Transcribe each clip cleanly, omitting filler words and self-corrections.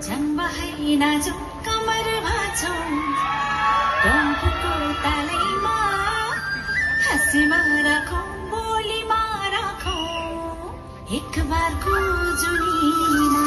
नाचो कमर भाँचो गम्फुको तालैमा हाँसीमा राखौ बोलीमा राखौ एक बारको जुनीमा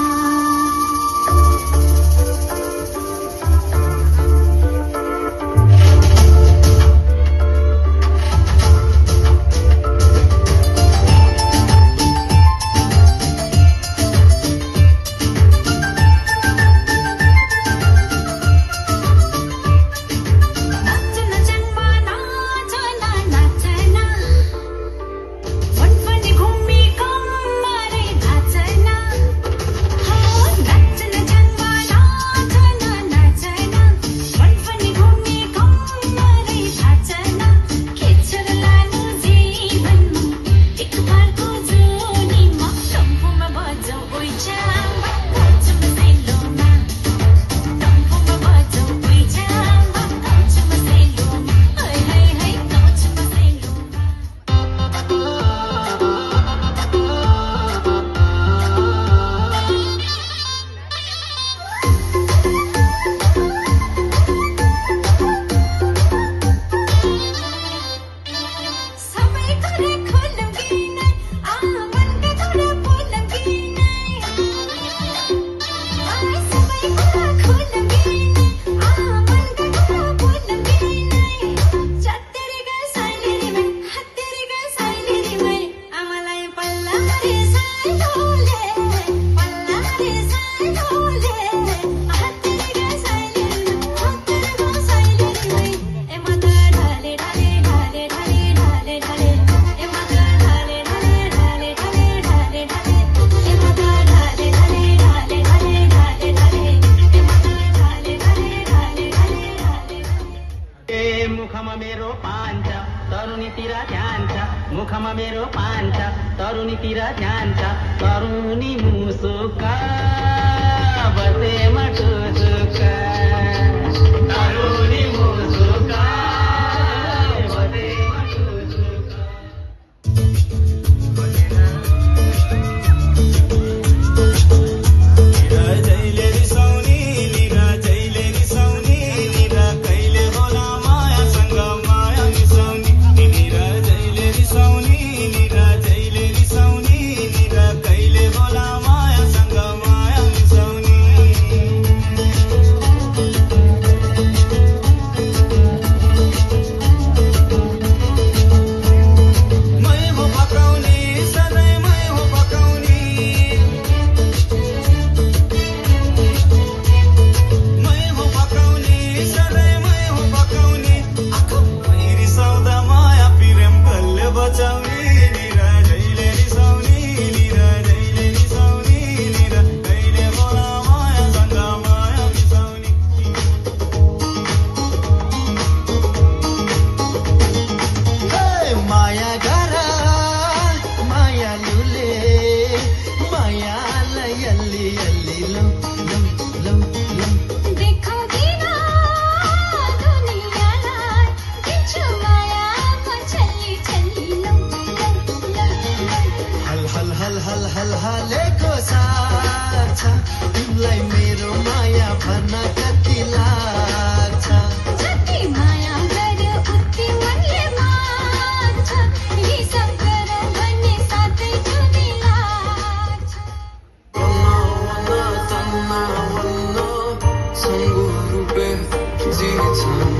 मुखमा मेरो पान्छ तरुनीतिर ध्यान छ तरुनी मुसुका बसेमा टुसुका तरुनी मुसुका बसेमा टुसुका जैले रिसाउने निरा जैले रिसाउने निरा कहिले होला मायासँग माया मिसाउने निरा जैले रिसाउने निरा जैले रिसाउने निरा कहिले होला मायासँग माया मिसाउने मै हो पकाउने सधैँ मै हो पकाउने मै हो पकाउने सधैँ मै हो पकाउने आँखमै रिसाउँदा माया प्रेम कसले बचाउने निरा जैले रिसाउने निरा जैले रिसाउने निरा कहिले होला मायासँग माया मिसाउने माया गर माया लुले मायालाई अल्ली अल्ली लौ लौ लौ लौ देखाउँदिन दुनियाँलाई दिन्छु मायाको छल्ली छल्ली लौ लौ लौ हल हल हल हल हल हालेको साथ छ तिमीलाई मेरो माया भर्न कति लाग्छ जति माया गर्यो उति मनले मान्छ हिसाब गरौँ भन्ने साथै जुनी लाग्छ संगुरुबे जिछन्